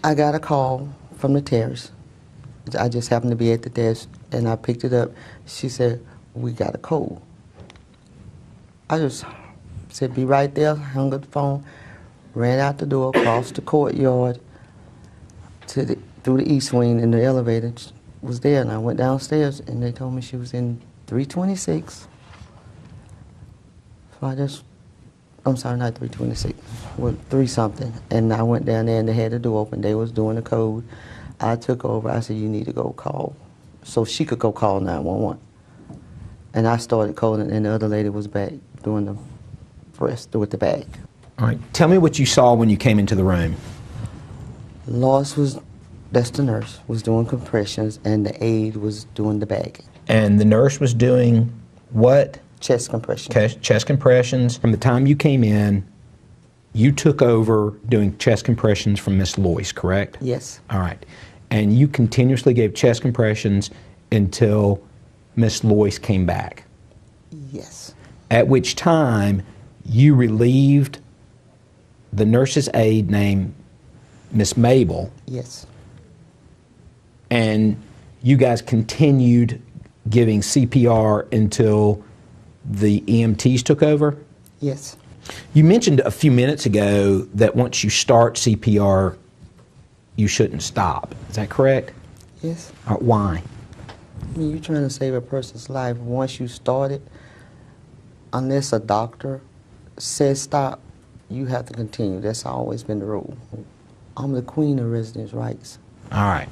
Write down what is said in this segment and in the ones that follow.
I got a call from the terrace. I just happened to be at the desk, and I picked it up. She said, "We got a cold." I just said, "Be right there," hung up the phone, ran out the door, across the courtyard, through the east wing, and the elevator was there, and I went downstairs, and they told me she was in 326. So I'm sorry, not 326, well, 3 something. And I went down there and they had the door open. They was doing the code. I took over. I said, "You need to go call," so she could go call 911. And I started calling, and the other lady was back doing the rest with the bag. All right. Tell me what you saw when you came into the room. Lois that's the nurse, was doing compressions, and the aide was doing the bagging. And the nurse was doing what? Chest compressions. Chest compressions. From the time you came in, you took over doing chest compressions from Miss Lois, correct? Yes. All right. And you continuously gave chest compressions until Miss Lois came back? Yes. At which time you relieved the nurse's aide named Miss Mabel. Yes. And you guys continued giving CPR until the EMTs took over? Yes. You mentioned a few minutes ago that once you start CPR, you shouldn't stop. Is that correct? Yes. Why? I mean, you're trying to save a person's life. Once you start it, unless a doctor says stop, you have to continue. That's always been the rule. I'm the queen of residents' rights. All right.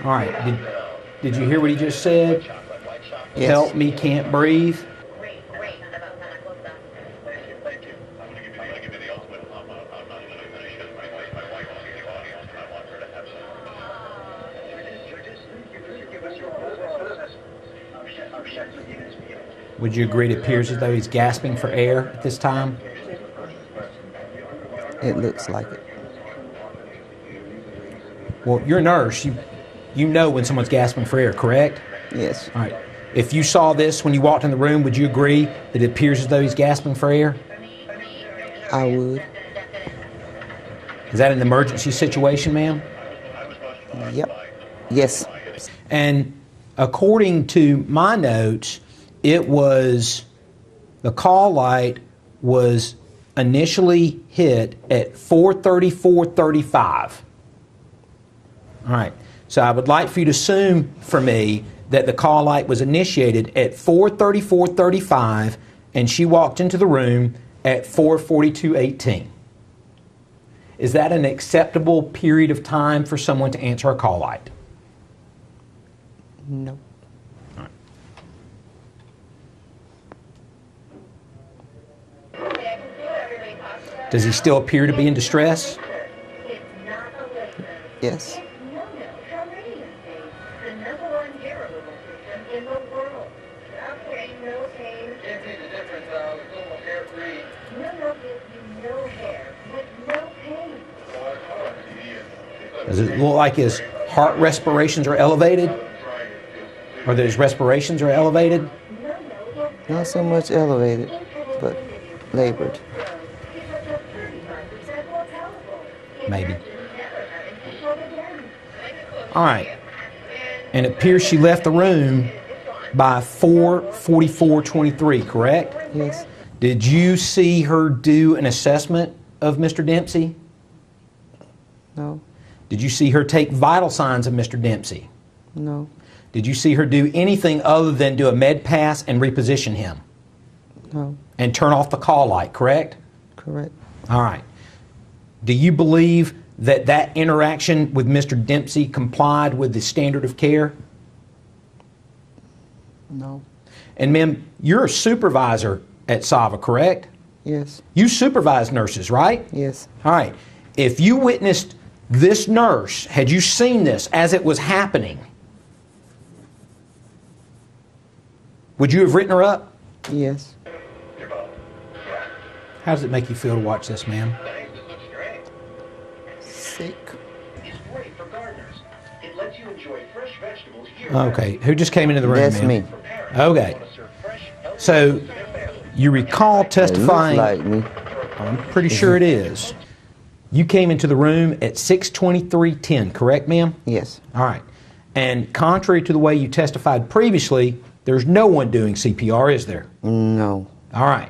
All right. Did you hear what he just said? Yes. Help me, can't breathe. Would you agree it appears as though he's gasping for air at this time? It looks like it. Well, you're a nurse. You know when someone's gasping for air, correct? Yes. All right. If you saw this when you walked in the room, would you agree that it appears as though he's gasping for air? I would. Is that an emergency situation, ma'am? Yep. Yes. And according to my notes, the call light was initially hit at 4:34:35. All right. So I would like for you to assume for me that the call light was initiated at 4:34:35 and she walked into the room at 4:42:18. Is that an acceptable period of time for someone to answer a call light? No. All right. Does he still appear to be in distress? Yes. Does it look like his heart respirations are elevated? Or that his respirations are elevated? Not so much elevated, but labored. Maybe. All right. And it appears she left the room by 4:44:23, correct? Yes. Did you see her do an assessment of Mr. Dempsey? No. Did you see her take vital signs of Mr. Dempsey? No. Did you see her do anything other than do a med pass and reposition him? No. And turn off the call light, correct? Correct. All right. Do you believe that that interaction with Mr. Dempsey complied with the standard of care? No. And ma'am, you're a supervisor at SAVA, correct? Yes. You supervise nurses, right? Yes. All right. If you witnessed this nurse, had you seen this as it was happening, would you have written her up? Yes. How does it make you feel to watch this, ma'am? Sick. It's great for gardeners. It lets you enjoy fresh vegetables year Okay, who just came into the room, That's ma'am? me. Okay, so you recall It looks testifying, like me. I'm pretty sure it is. You came into the room at 6:23:10, correct, ma'am? Yes. All right. And contrary to the way you testified previously, there's no one doing CPR, is there? No. All right.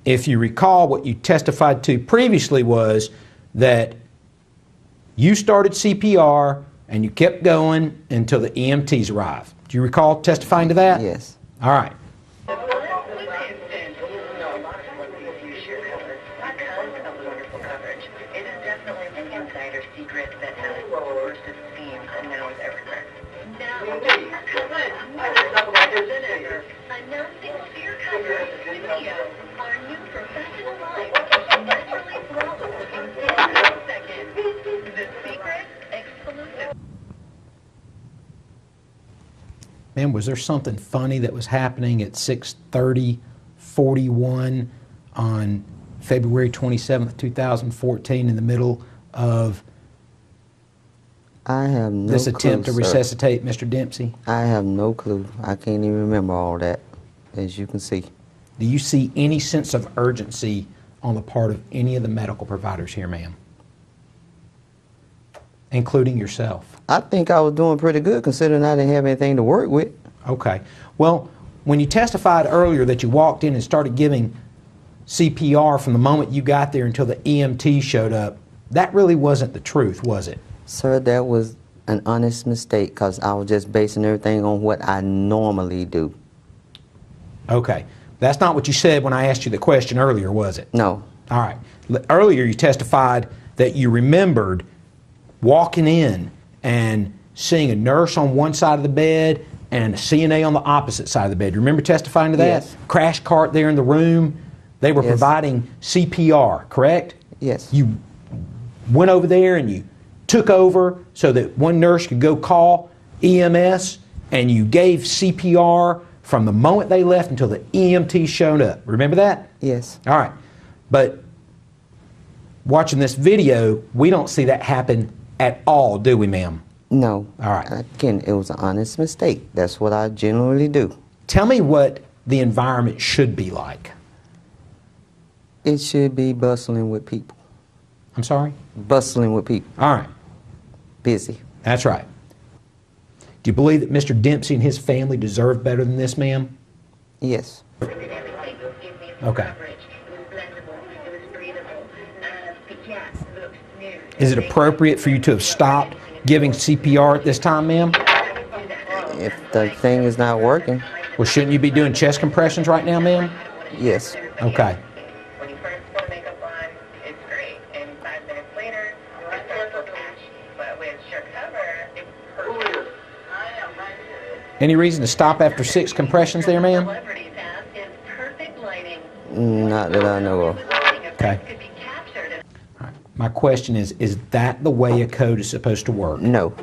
If you recall, what you testified to previously was that you started CPR and you kept going until the EMTs arrived. Do you recall testifying to that? Yes. All right. It is definitely an insider secret that has bursted steam and now is everywhere. Now, announcing Fear Cover Studio, our new professional line, naturally flawless in 10 seconds. The secret, exclusive. Man, was there something funny that was happening at 6:30:41 on February 27th, 2014, in the middle of I have no this attempt clue, to sir. resuscitate Mr. Dempsey? I have no clue. I can't even remember all that, as you can see. Do you see any sense of urgency on the part of any of the medical providers here, ma'am? Including yourself? I think I was doing pretty good considering I didn't have anything to work with. Okay. Well, when you testified earlier that you walked in and started giving CPR from the moment you got there until the EMT showed up, that really wasn't the truth, was it? Sir, that was an honest mistake because I was just basing everything on what I normally do. Okay. That's not what you said when I asked you the question earlier, was it? No. All right. Earlier you testified that you remembered walking in and seeing a nurse on one side of the bed and a CNA on the opposite side of the bed. You remember testifying to that? Yes. Crash cart there in the room. They were Yes. providing CPR, correct? Yes. You went over there and you took over so that one nurse could go call EMS, and you gave CPR from the moment they left until the EMT showed up. Remember that? Yes. All right. But watching this video, we don't see that happen at all, do we, ma'am? No. All right. Again, it was an honest mistake. That's what I generally do. Tell me what the environment should be like. It should be bustling with people. I'm sorry? Bustling with people. All right. Busy. That's right. Do you believe that Mr. Dempsey and his family deserve better than this, ma'am? Yes. Okay. Is it appropriate for you to have stopped giving CPR at this time, ma'am? If the thing is not working, Well, shouldn't you be doing chest compressions right now, ma'am? yes. Okay. When you first put makeup on, it's great. And 5 minutes later, you start to patch. But with Sure Cover, it's perfect. I am right here. Any reason to stop after 6 compressions there, ma'am? Celebrities have is perfect lighting. Not that I know of. Okay. Could be captured. All right. My question is that the way a code is supposed to work? No.